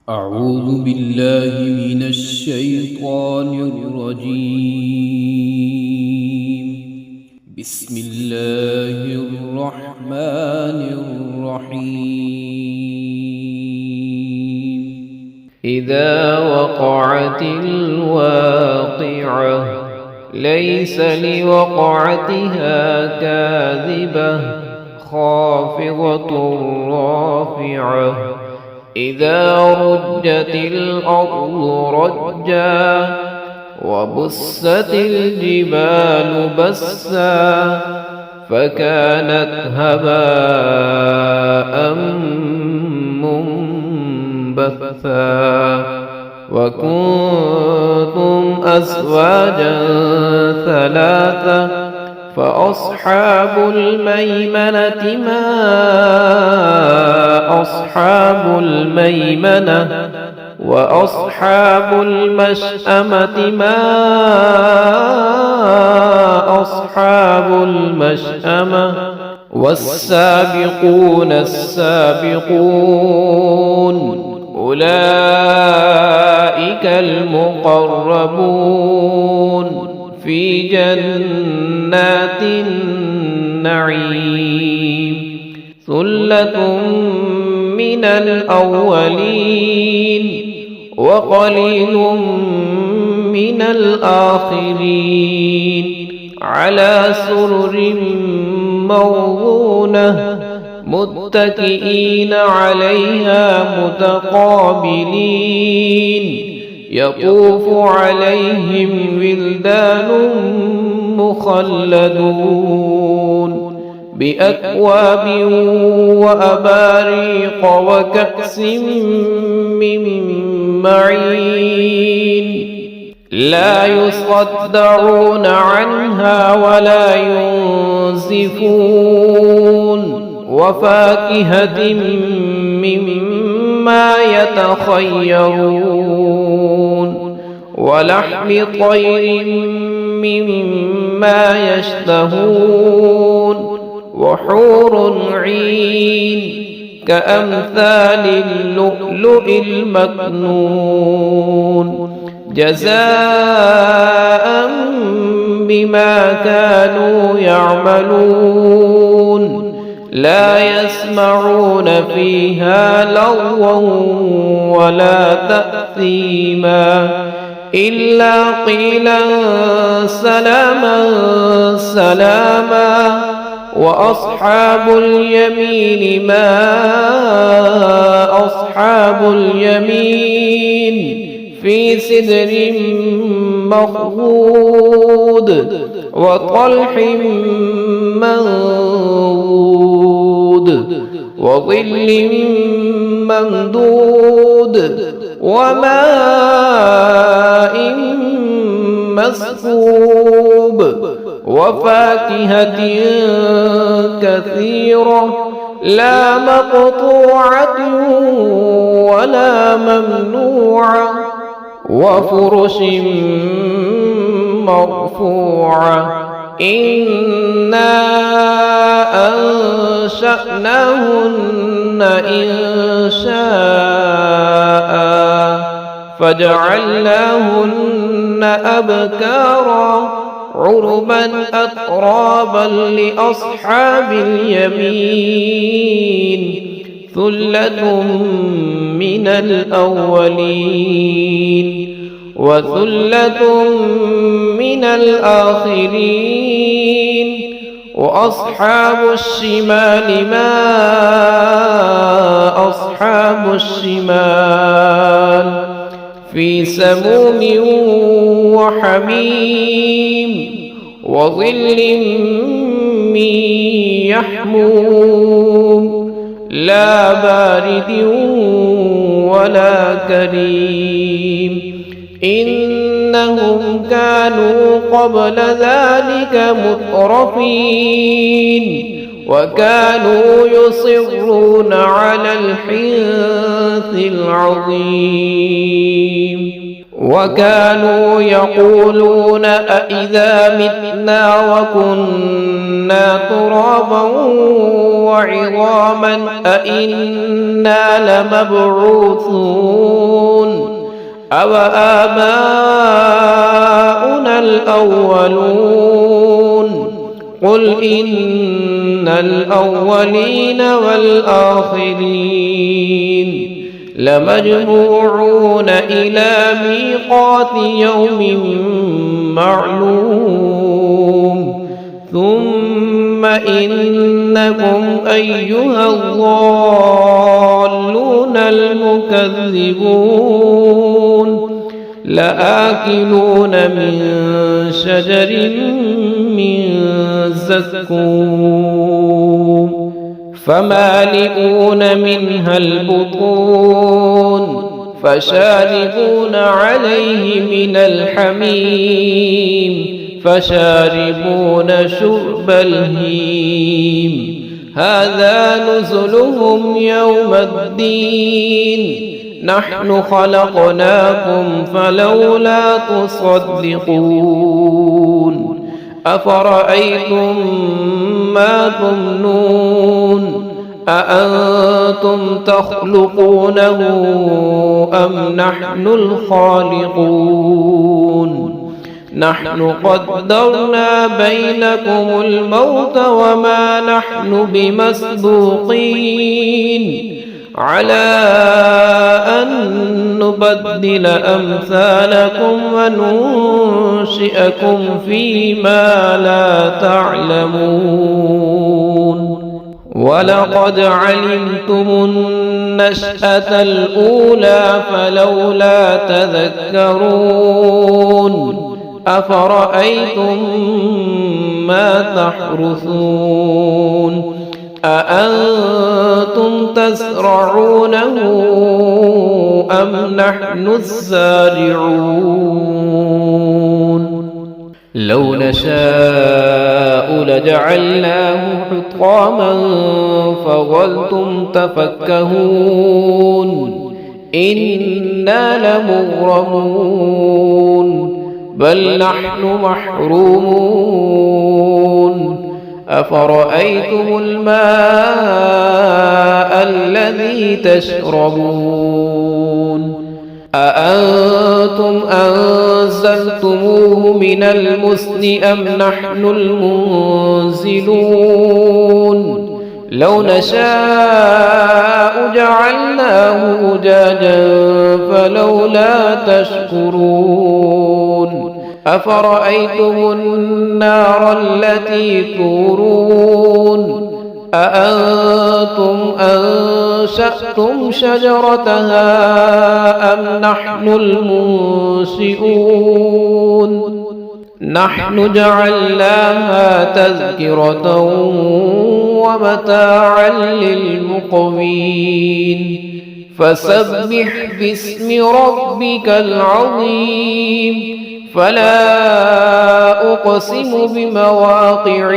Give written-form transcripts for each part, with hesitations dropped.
أعوذ بالله من الشيطان الرجيم. بسم الله الرحمن الرحيم. إذا وقعت الواقعة ليس لوقعتها كاذبة خافضة رافعة إذا رجت الأرض رجا وبست الجبال بسا فكانت هباء منبثا وكنتم أزواجا ثلاثة فأصحاب الميمنة ما أصحاب الميمنة وأصحاب المشأمة ما أصحاب المشأمة والسابقون السابقون أولئك المقربون في جنات النعيم ثلة من الأولين وقليل من الآخرين على سرر موضونة متكئين عليها متقابلين يطوف عليهم ولدان مخلدون بأكواب وأباريق وكأس من معين لا يصدعون عنها ولا ينزفون وفاكهة مما يتخيرون ولحم طير مما يشتهون وحور عين كأمثال اللؤلؤ المكنون جزاء بما كانوا يعملون لا يسمعون فيها لغوا ولا تأثيما إلا قيلا سلاما سلاما وأصحاب اليمين ما أصحاب اليمين في سدر مخضود وطلح منضود وظل ممدود وماء مسكوب وفاكهة كثيرة لا مقطوعة ولا ممنوعة وفرش مرفوعة إنا أنشأناهن إنشاء فجعلناهن أبكارا عربا أترابا لأصحاب اليمين ثلة من الأولين وثلة من الآخرين وأصحاب الشمال ما أصحاب الشمال في سموم وحميم وظل من يحموم لا بارد ولا كريم إنهم كانوا قبل ذلك مترفين وكانوا يصرون على الحنث العظيم وكانوا يقولون أإذا متنا وكنا ترابا وعظاما أإنا لمبعوثون أوآباؤنا الأولون قل إن الأولين والآخرين لمجموعون إلى ميقات يوم معلوم ثم إنكم أيها الضالون المكذبون لآكلون من شجر من زقوم فمالئون منها البطون فشاربون عليه من الحميم فشاربون شرب الهيم هذا نزلهم يوم الدين نحن خلقناكم فلولا تصدقون أفرأيتم ما تمنون أأنتم تخلقونه أم نحن الخالقون نحن قدرنا بينكم الموت وما نحن بمسبوقين على أن نبدل أمثالكم وننشئكم فيما لا تعلمون ولقد علمتم النشأة الأولى فلولا تذكرون أفرأيتم ما تحرثون أأنتم تزرعونه أم نحن الزارعون لو نشاء لجعلناه حطاما فظلتم تفكهون إنا لمغرمون بل نحن محرومون أفرأيتم الماء الذي تشربون أأنتم أنزلتموه من المزن أم نحن المنزلون لو نشاء جعلناه أجاجا فلولا تشكرون أفرأيتم النار التي تورون أأنتم أنشأتم شجرتها أم نحن المنشئون نحن جعلناها تذكرة ومتاعا للمقوين فسبح باسم ربك العظيم فلا أقسم بمواقع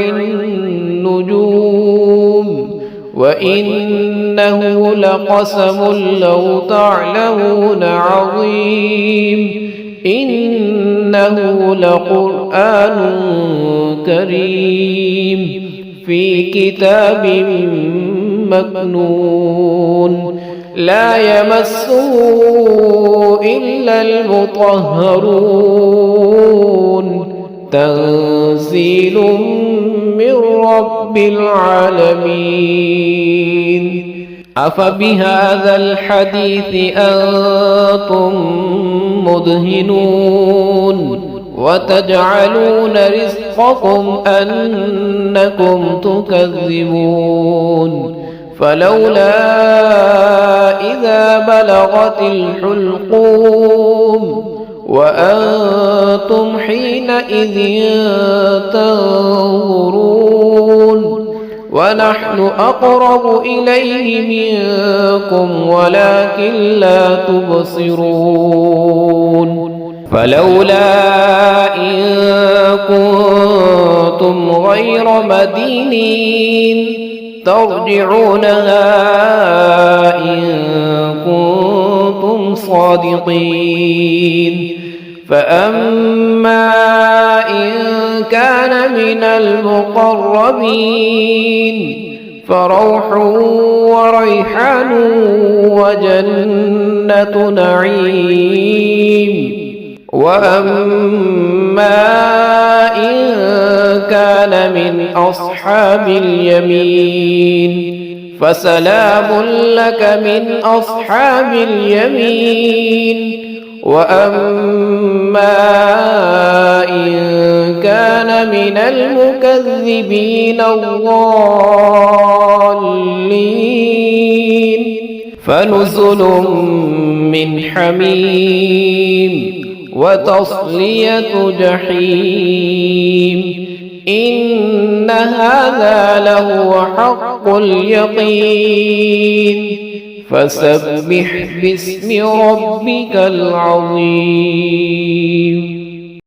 النجوم وإنه لقسم لو تعلمون عظيم إنه لقرآن كريم في كتاب مكنون لا يمسه إلا المطهرون تنزيل من رب العالمين أفبهذا الحديث أنتم مدهنون وتجعلون رزقكم أنكم تكذبون فلولا إذا بلغت الحلقوم وأنتم حينئذ تنظرون ونحن أقرب إليه منكم ولكن لا تبصرون فلولا إن كنتم غير مدينين ترجعونها إن كنتم صادقين فأما إن كان من المقربين فروح وريحان وجنة نعيم. وأما إن كان من أصحاب اليمين فسلام لك من أصحاب اليمين. وأما إن كان من المكذبين الضالين فنزل من حميم وتصلية جحيم. إن هذا لهو حق اليقين. فسبح باسم ربك العظيم.